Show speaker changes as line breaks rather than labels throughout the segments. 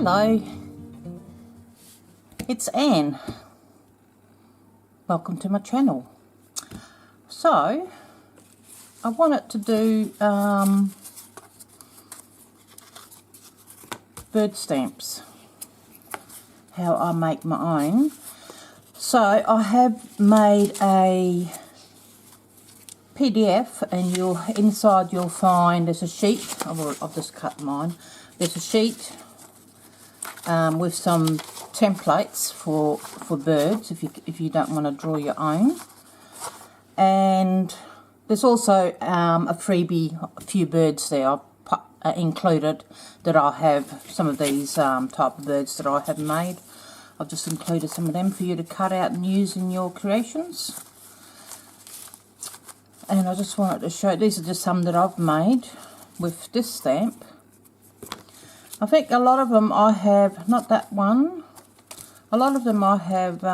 Hello, it's Anne. Welcome to my channel. So, I wanted to do bird stamps, how I make my own. So, I have made a PDF, and inside you'll find there's a sheet. I've just cut mine. There's a sheet with some templates for birds if you don't want to draw your own, and there's also a freebie, a few birds there included that I have. Some of these type of birds that I have made, I've just included some of them for you to cut out and use in your creations. And I just wanted to show, these are just some that I've made with this stamp. I think a lot of them I have, not that one, a lot of them I have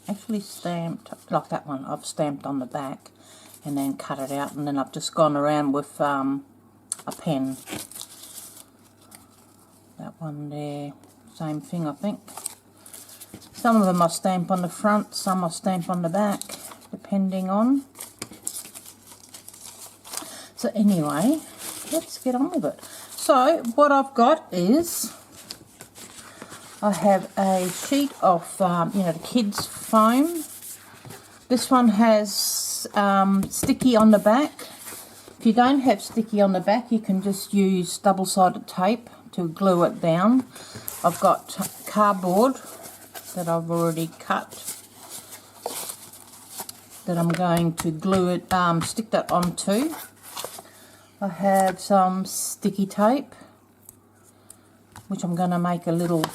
actually stamped, like that one, I've stamped on the back and then cut it out, and then I've just gone around with a pen. That one there, same thing I think. Some of them I stamp on the front, some I stamp on the back, depending on. So anyway, let's get on with it. So what I've got is, I have a sheet of, the kids' foam. This one has sticky on the back. If you don't have sticky on the back, you can just use double-sided tape to glue it down. I've got cardboard that I've already cut, that I'm going to glue it, stick that onto. I have some sticky tape, which I'm going to make a little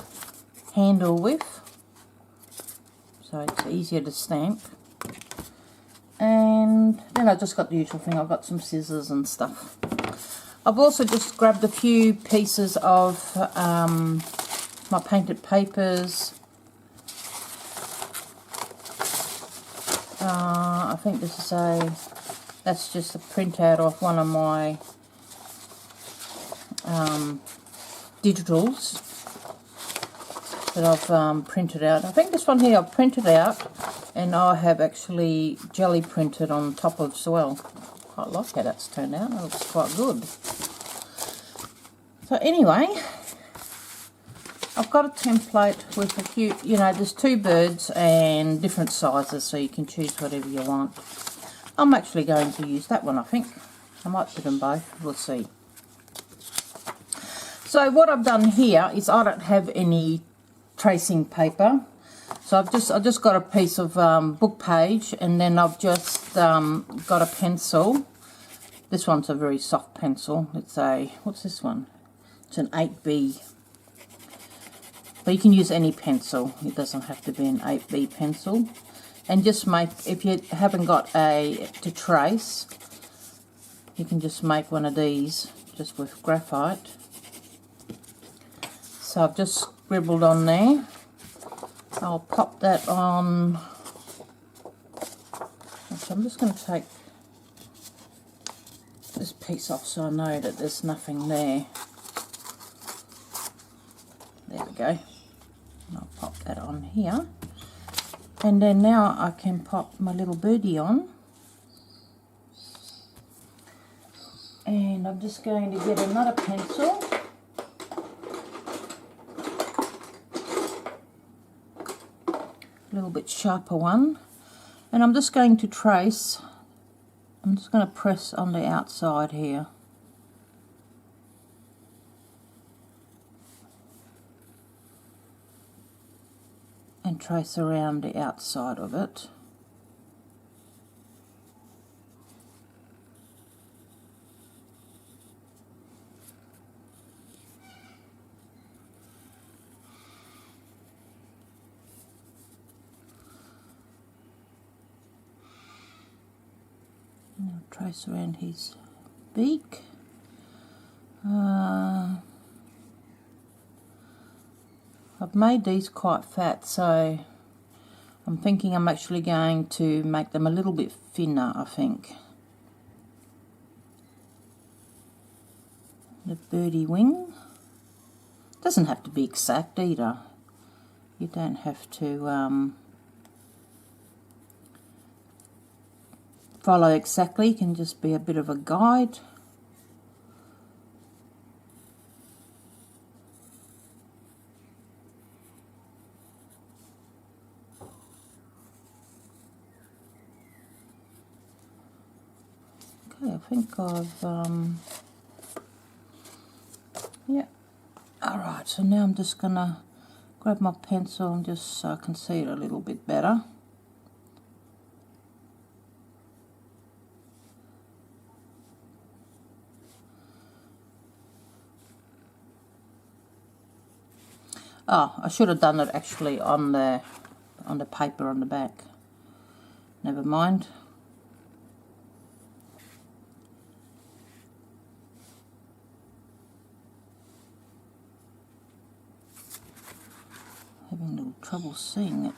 handle with, so it's easier to stamp. And then I just got the usual thing, I've got some scissors and stuff. I've also just grabbed a few pieces of my painted papers. I think this is that's just a printout of one of my digitals that I've printed out. I think this one here I've printed out, and I have actually jelly printed on top of as well. Quite like how that's turned out. It looks quite good. So anyway, I've got a template with a few, there's two birds and different sizes, so you can choose whatever you want. I'm actually going to use that one, I think. I might put them both, we'll see. So what I've done here is, I don't have any tracing paper, so I've just got a piece of book page, and then I've just got a pencil. This one's a very soft pencil. It's what's this one? It's an 8B. But you can use any pencil, it doesn't have to be an 8B pencil. And just make, if you haven't got to trace, you can just make one of these just with graphite. So I've just scribbled on there. I'll pop that on. So I'm just going to take this piece off so I know that there's nothing there. There we go. And I'll pop that on here. And then now I can pop my little birdie on. And I'm just going to get another pencil. A little bit sharper one. And I'm just going to trace. I'm just going to press on the outside here. And trace around the outside of it. And I'll trace around his beak. I've made these quite fat, so I'm thinking I'm actually going to make them a little bit thinner, I think. The birdie wing. Doesn't have to be exact either. You don't have to follow exactly. It can just be a bit of a guide. Okay, I think I've yeah. Alright, so now I'm just gonna grab my pencil and just so I can see it a little bit better. Oh, I should have done it actually on the paper on the back. Never mind. Having a little trouble seeing it.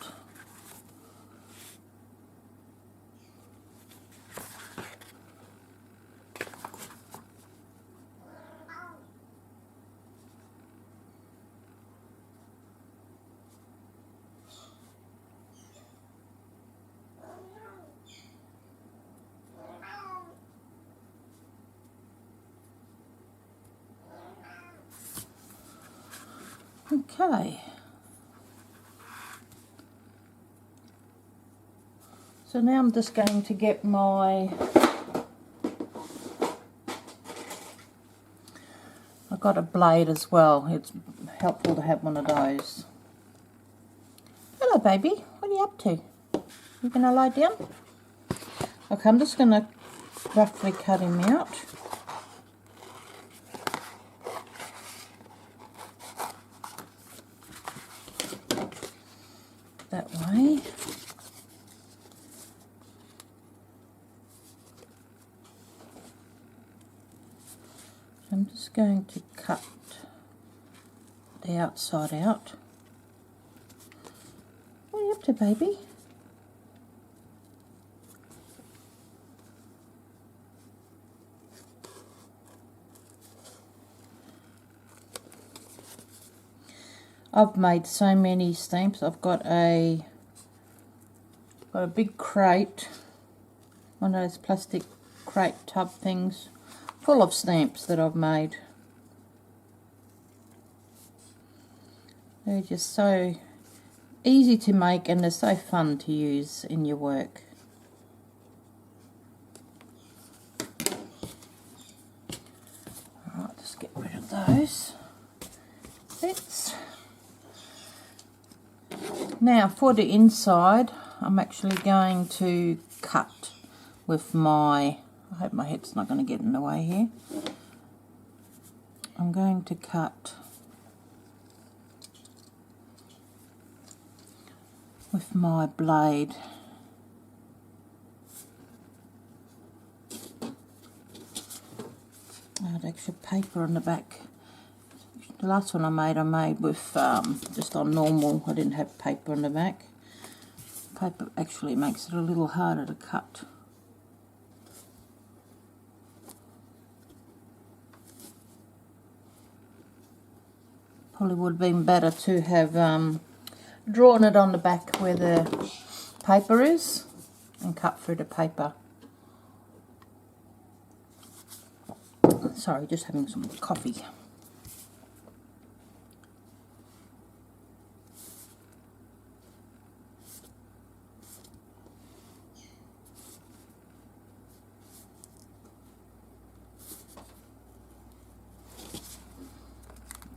Okay. So now I'm just going to get my, I've got a blade as well. It's helpful to have one of those. Hello baby, what are you up to? You gonna lie down? Okay, I'm just gonna roughly cut him out. That way. I'm just going to cut the outside out. What are you up to, baby? I've made so many stamps. I've got a big crate, one of those plastic crate tub things, full of stamps that I've made. They're just so easy to make and they're so fun to use in your work. Alright, just get rid of those bits. Now for the inside, I'm actually going to cut with my, I hope my head's not going to get in the way here. I'm going to cut with my blade. I had extra paper on the back. The last one I made with just on normal. I didn't have paper on the back. Paper actually makes it a little harder to cut. Probably would have been better to have drawn it on the back where the paper is and cut through the paper. Sorry, just having some coffee.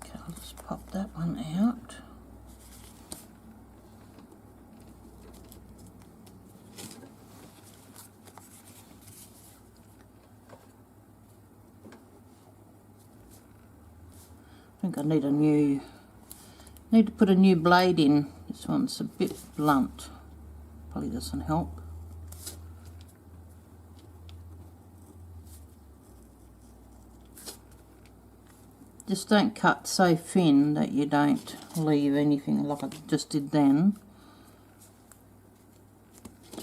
Okay, I'll just pop that one out. I think I need to put a new blade in. This one's a bit blunt. Probably doesn't help. Just don't cut so thin that you don't leave anything like I just did then.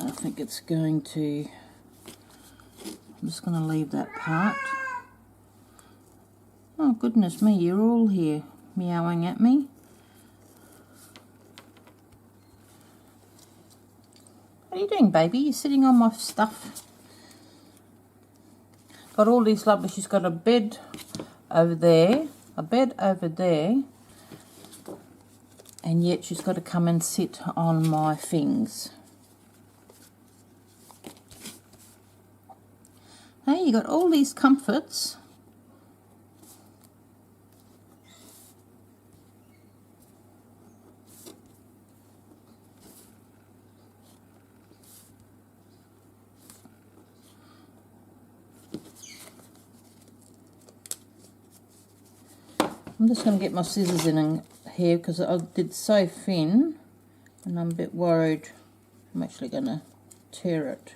I think it's going to, I'm just going to leave that part. Oh goodness me, you're all here. meowing at me. What are you doing, baby? You're sitting on my stuff. Got all these lovely, she's got a bed over there, and yet she's got to come and sit on my things. Hey, you got all these comforts. I'm just going to get my scissors in here because I did so thin and I'm a bit worried I'm actually going to tear it.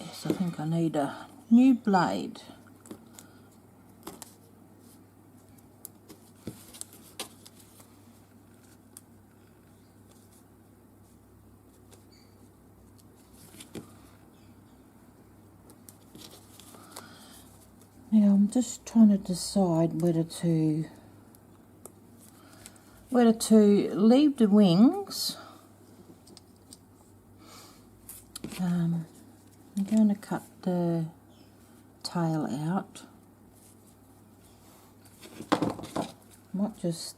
Yes, I think I need a new blade. Now I'm just trying to decide whether to leave the wings. I'm going to cut the tail out. Might just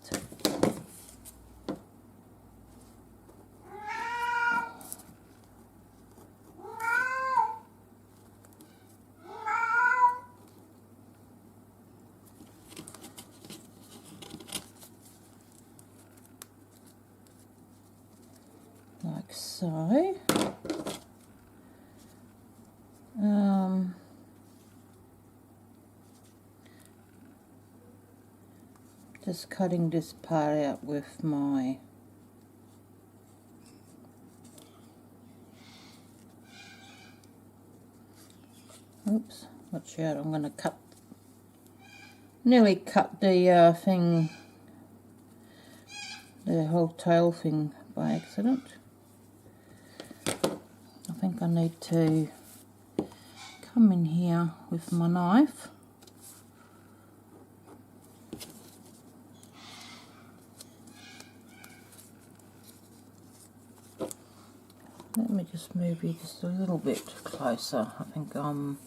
like so. Just cutting this part out with my oops, watch out, I'm going to nearly cut the thing, the whole tail thing by accident. I think I need to come in here with my knife. Let me just move you just a little bit closer. I think I'm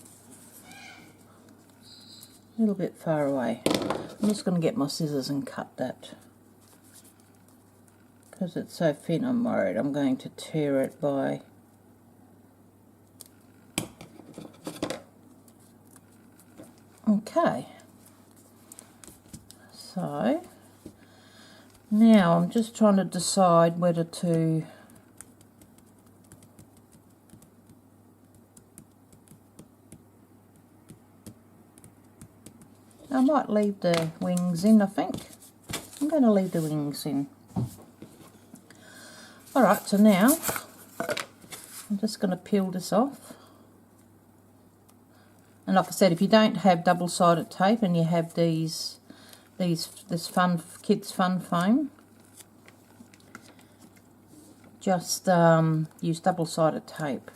a little bit far away. I'm just going to get my scissors and cut that. Because it's so thin, I'm worried I'm going to tear it by... Okay. So, now I'm just trying to decide whether to... I might leave the wings in, I think. I'm going to leave the wings in. Alright, so now I'm just going to peel this off. And like I said, if you don't have double-sided tape and you have this fun kids fun foam, just use double-sided tape,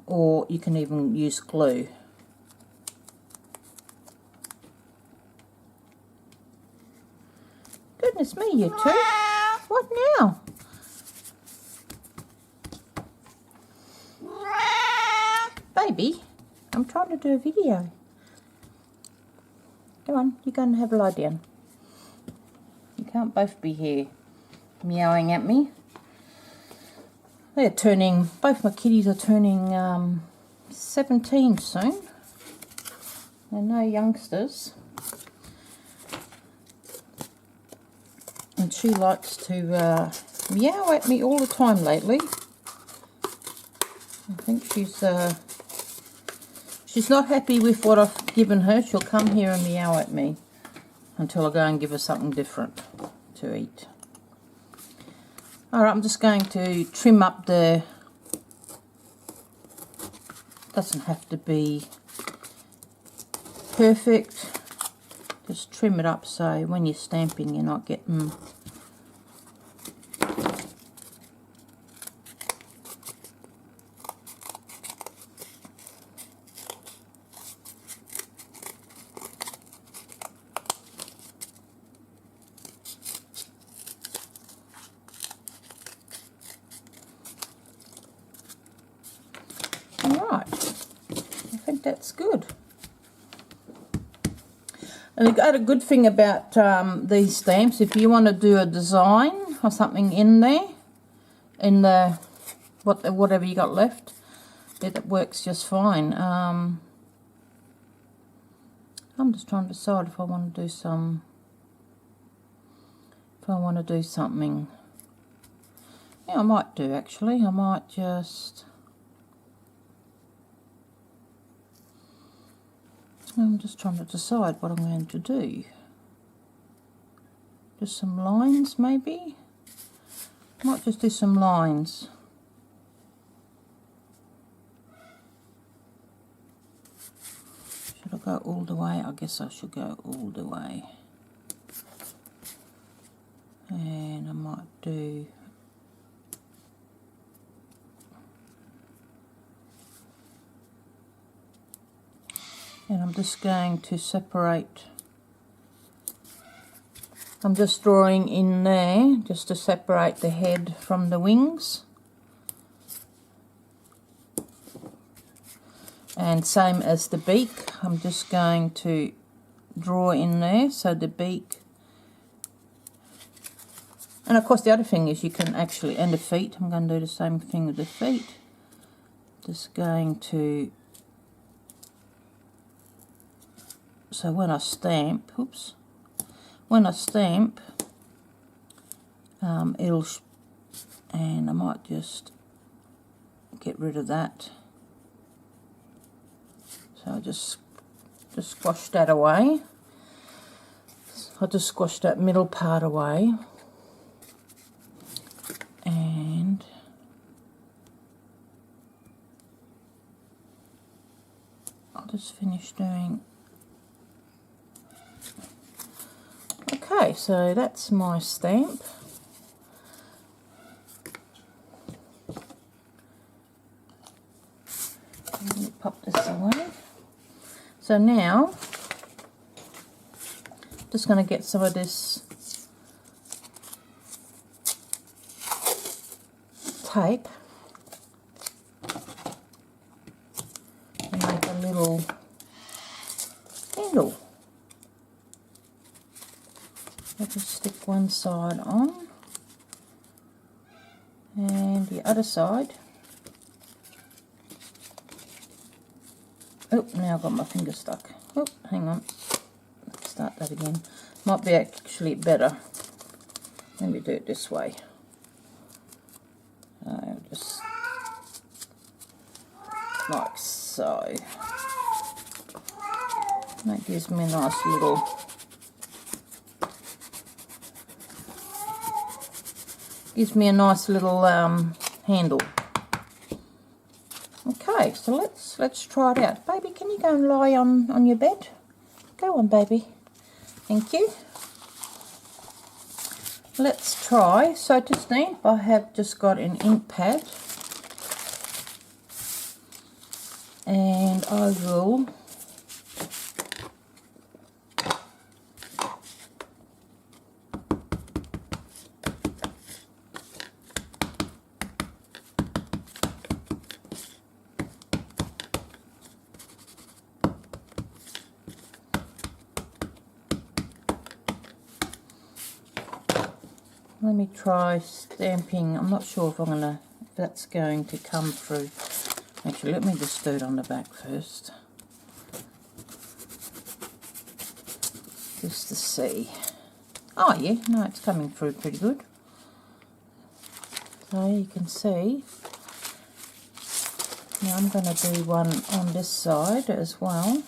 or you can even use glue. Goodness me, you two! What now? Baby, I'm trying to do a video. Go on, you're going to have a lie down. You can't both be here meowing at me. They're turning, both my kitties are turning 17 soon. They're no youngsters. And she likes to meow at me all the time lately. I think she's not happy with what I've given her. She'll come here and meow at me until I go and give her something different to eat. Alright, I'm just going to trim up the... Doesn't have to be perfect. Just trim it up so when you're stamping you're not getting Alright, I think that's good. And the other good thing about these stamps, if you want to do a design or something in there, in the whatever you got left, it works just fine. I'm just trying to decide if I want to do something. Yeah, I might do actually. I might just. I'm just trying to decide what I'm going to do. Just some lines maybe? Might just do some lines. Should I go all the way? I guess I should go all the way. And I might do... And I'm just going to separate, I'm just drawing in there just to separate the head from the wings. And same as the beak, I'm just going to draw in there so the beak, and of course the other thing is you can actually, and the feet, I'm going to do the same thing with the feet. Just going to, so when I stamp, oops, when I stamp, it'll, and I might just get rid of that. So I just squash that away. I'll just squash that middle part away. And I'll just finish doing. Okay, so that's my stamp. Let me pop this away. So now, just going to get some of this tape and make a little handle. I'll just stick one side on and the other side. Oh, now I've got my finger stuck. Oh, hang on. Let's start that again. Might be actually better. Let me do it this way. Just like so. That gives me a nice little handle. Okay, so let's try it out. Baby, can you go and lie on your bed? Go on, baby. Thank you. Let's try. So to stamp, I have just got an ink pad, and I will let me try stamping. I'm not sure if that's going to come through. Actually, let me just do it on the back first, just to see. Oh yeah, no, it's coming through pretty good. So you can see. Now I'm going to do one on this side as well.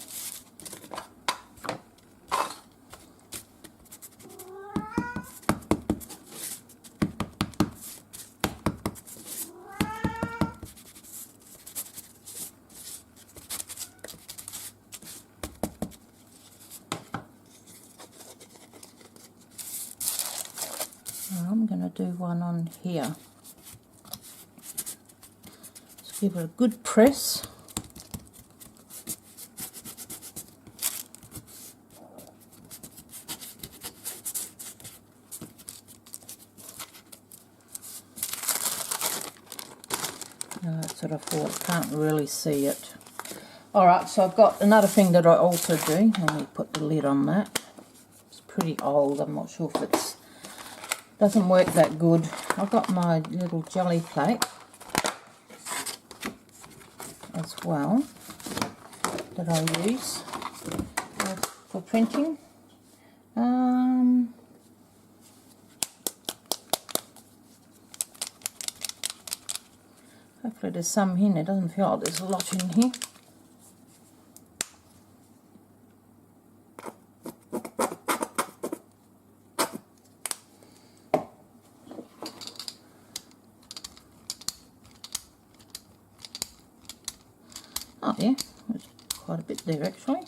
do one on here. Let's give it a good press. No, that's what I thought. Can't really see it. Alright, so I've got another thing that I also do. Let me put the lid on that. It's pretty old. I'm not sure if it's doesn't work that good. I've got my little jelly plate as well that I use for printing. Hopefully there's some in there. It doesn't feel like there's a lot in here. Oh yeah, there's quite a bit there actually.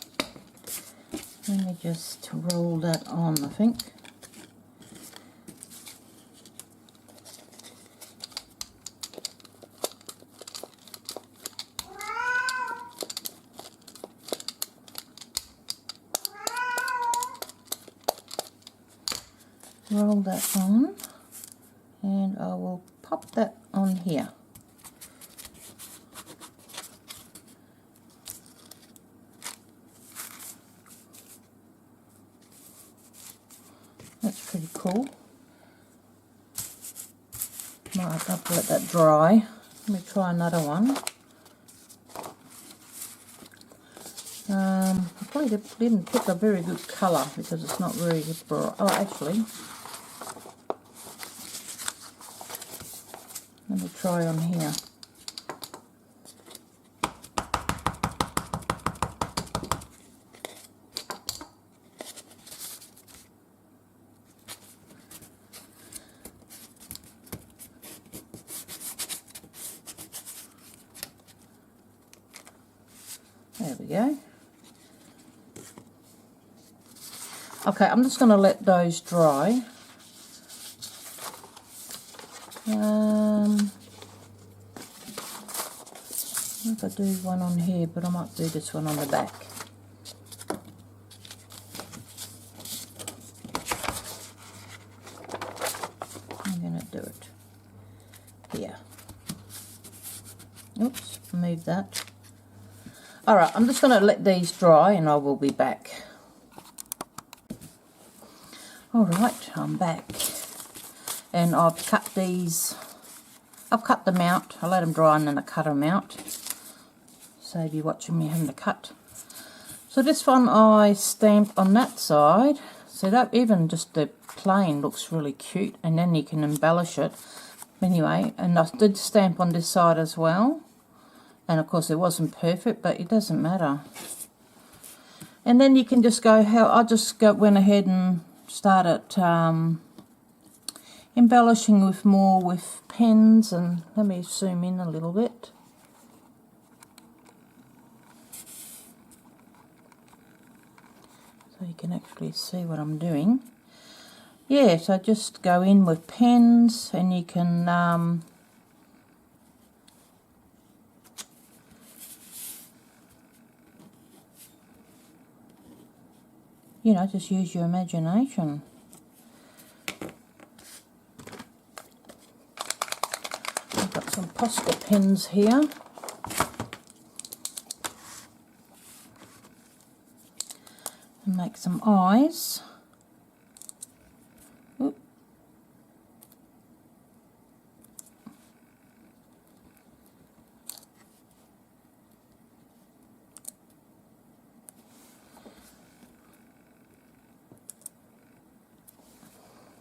Let me just roll that on, I think. Roll that on, and I will pop that on here. That's pretty cool. Might have to let that dry. Let me try another one. I probably didn't pick a very good colour because it's not very bright. Oh, actually, let me try on here. There we go. Okay, I'm just going to let those dry. I think I do one on here, but I might do this one on the back. I'm going to do it here. Oops, move that. Alright, I'm just going to let these dry and I will be back. Alright, I'm back. And I've cut these, I've cut them out. I let them dry and then I cut them out. Save you watching me having to cut. So this one I stamped on that side. So that even just the plain looks really cute, and then you can embellish it. Anyway, and I did stamp on this side as well. And of course it wasn't perfect, but it doesn't matter. And then you can just go, I just went ahead and started embellishing with more with pens. And let me zoom in a little bit. So you can actually see what I'm doing. Yeah, so just go in with pens and you can you know, just use your imagination. I've got some Posca pens here. And make some eyes. Oop.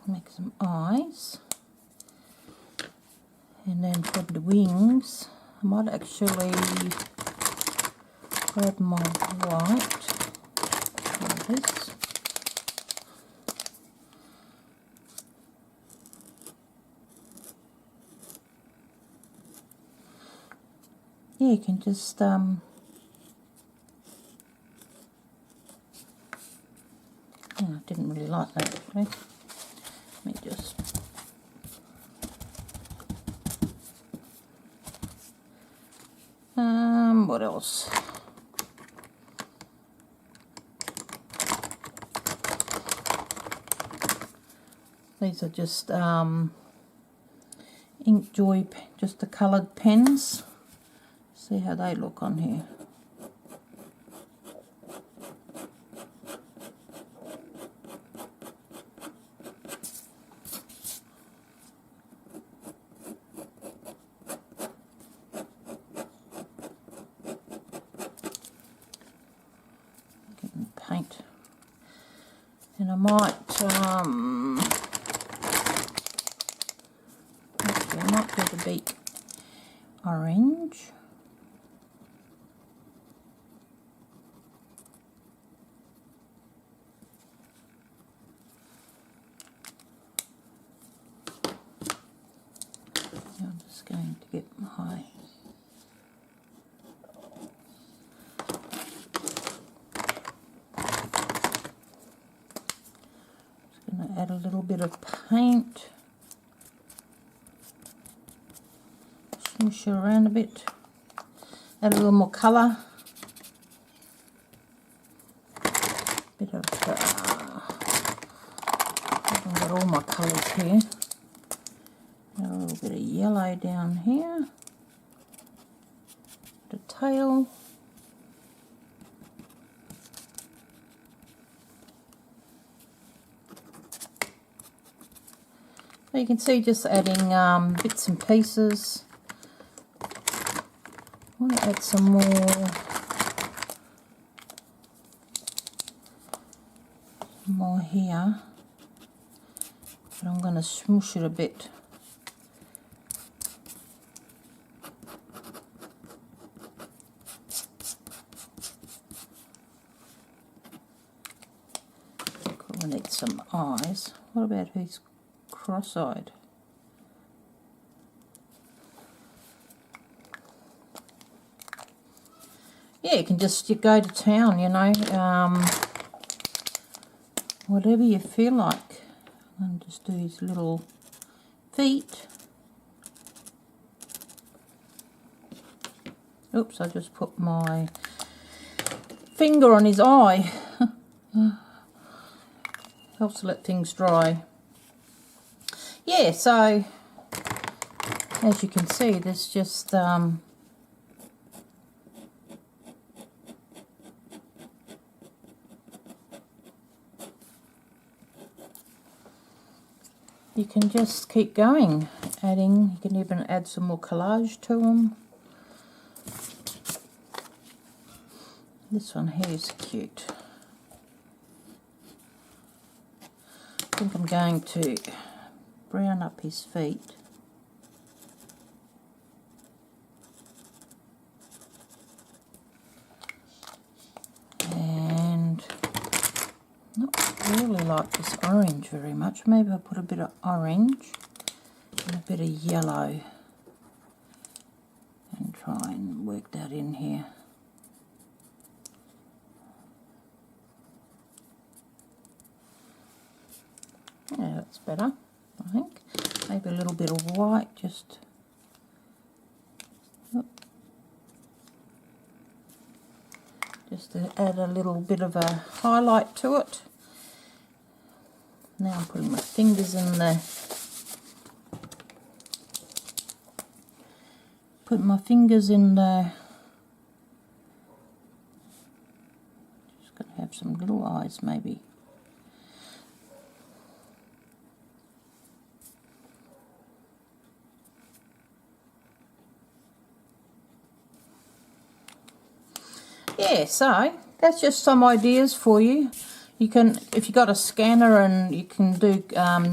Make some eyes, and then for the wings I might actually grab my white like this. Yeah, you can just I didn't really like that actually. Let me just What else? These are just Ink Joy, just the coloured pens. See how they look on here. Paint, and I might actually I might do the beak orange. I'm just going to get my add a little bit of paint, smoosh it around a bit, add a little more colour, bit of, I've got all my colours here, add a little bit of yellow down here, the tail. You can see just adding bits and pieces. I want to add some more here, but I'm going to smoosh it a bit. Cool, I need some eyes. What about these? Cross-eyed. Yeah, you can just go to town, you know, whatever you feel like. And just do his little feet. Oops, I just put my finger on his eye. Helps to let things dry. Yeah, so as you can see, there's just you can just keep going, adding. You can even add some more collage to them. This one here is cute. I think I'm going to brown up his feet. And not really like this orange very much. Maybe I'll put a bit of orange and a bit of yellow and try and work that in here. Yeah, that's better, I think. Maybe a little bit of white, just to add a little bit of a highlight to it. Now I'm putting my fingers in the just going to have some little eyes maybe. Yeah, so that's just some ideas for you. You can, if you've got a scanner and you can do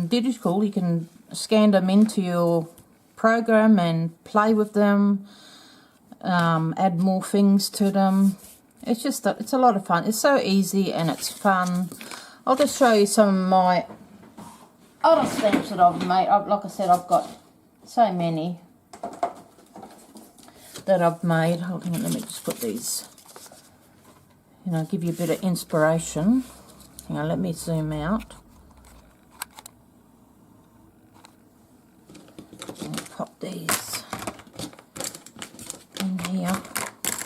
digital, you can scan them into your program and play with them, add more things to them. It's just, it's a lot of fun. It's so easy and it's fun. I'll just show you some of my other stamps that I've made. Like I said, I've got so many that I've made. Hold on, let me just put these, you know, give you a bit of inspiration. Hang on, let me zoom out. I'll pop these in here.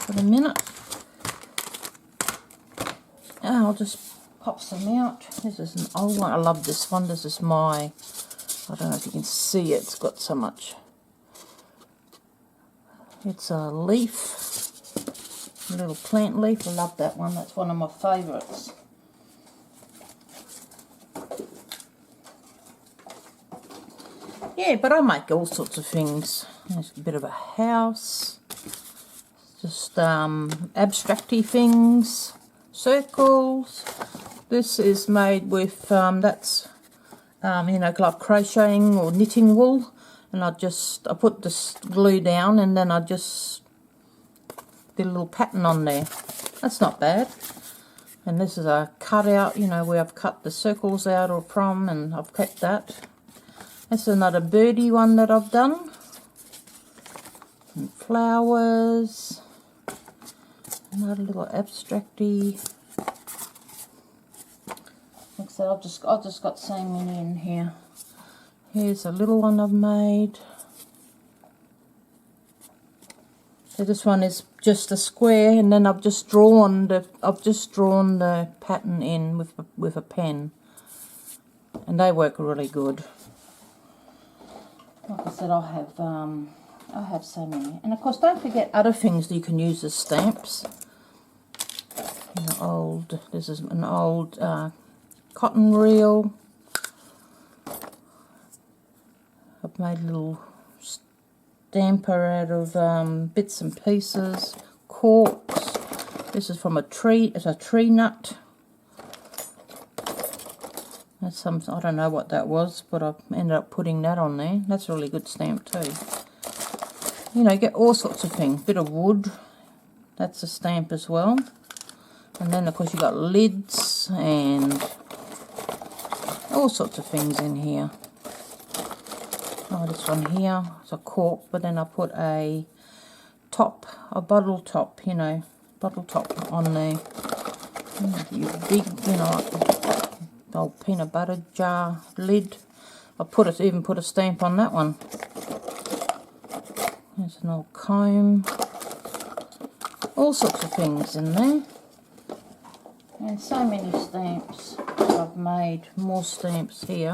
for a minute. And I'll just pop some out. This is an old one. I love this one. This is my, I don't know if you can see it. It's got so much. It's a leaf, a little plant leaf. I love that one. That's one of my favourites. Yeah, but I make all sorts of things. There's a bit of a house, just abstracty things, circles. This is made with, that's, you know, like crocheting or knitting wool. And I put this glue down and then I just did a little pattern on there. That's not bad. And this is a cutout, you know, where I've cut the circles out or from, and I've kept that. That's another birdie one that I've done. And flowers. Another little abstracty. Like I said, I've just got so many in here. Here's a little one I've made. So this one is just a square, and then I've just drawn the pattern in with a pen, and they work really good. Like I said, I have so many, and of course, don't forget other things that you can use as stamps. This is an old cotton reel. I've made a little stamper out of bits and pieces, corks. This is from a tree. It's a tree nut. That's some, I don't know what that was, but I ended up putting that on there. That's a really good stamp too. You know, you get all sorts of things. Bit of wood. That's a stamp as well. And then of course you got lids and all sorts of things in here. Oh, this one here is a cork, but then I put a top, a bottle top, you know, bottle top on there. You big, you know, like the old peanut butter jar lid. I even put a stamp on that one. There's an old comb. All sorts of things in there. And so many stamps that I've made. More stamps here.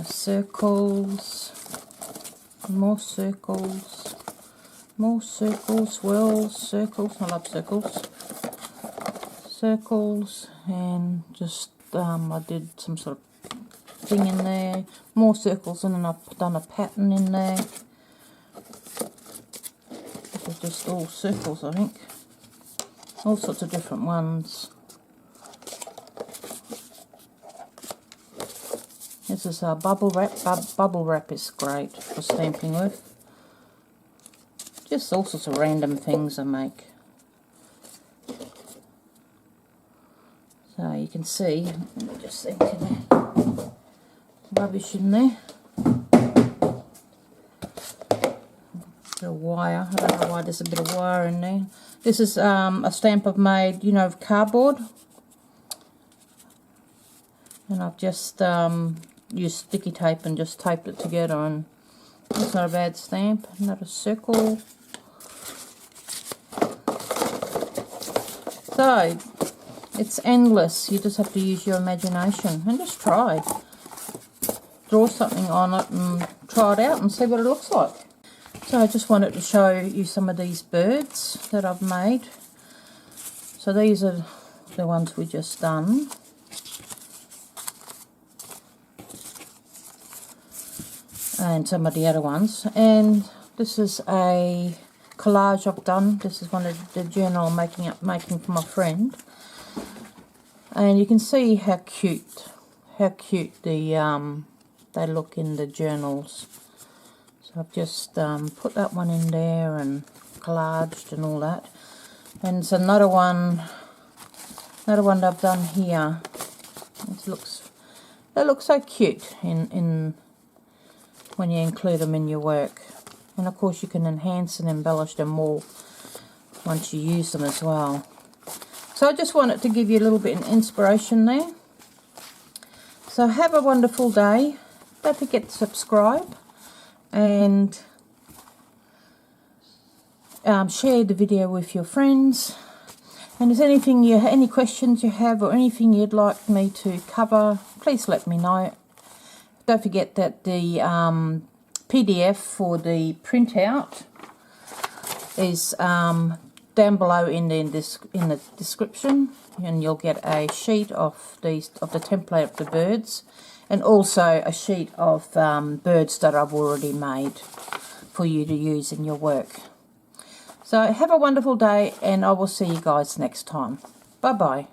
Circles, more circles, more circles, swirls, circles. I love circles. Circles, and just I did some sort of thing in there. More circles, and then I've done a pattern in there. This is just all circles, I think. All sorts of different ones. This is a bubble wrap. Bubble wrap is great for stamping with. Just all sorts of random things I make. So you can see, let me just see the rubbish in there. Bit of wire. I don't know why there's a bit of wire in there. This is a stamp I've made, you know, of cardboard. And I've just used sticky tape and just taped it together, and that's not a bad stamp. Another circle. So it's endless. You just have to use your imagination and just try. Draw something on it and try it out and see what it looks like. So I just wanted to show you some of these birds that I've made. So these are the ones we just done. And some of the other ones, and this is a collage I've done. This is one of the journal I'm making for my friend, and you can see how cute the they look in the journals. So I've just put that one in there and collaged and all that. And it's another one that I've done here. They look so cute in when you include them in your work. And of course you can enhance and embellish them more once you use them as well. So I just wanted to give you a little bit of inspiration there. So have a wonderful day. Don't forget to subscribe, and share the video with your friends. And if there's anything any questions you have or anything you'd like me to cover, please let me know. Don't forget that the PDF for the printout is down below in the description, and you'll get a sheet of the template of the birds, and also a sheet of birds that I've already made for you to use in your work. So have a wonderful day, and I will see you guys next time. Bye bye.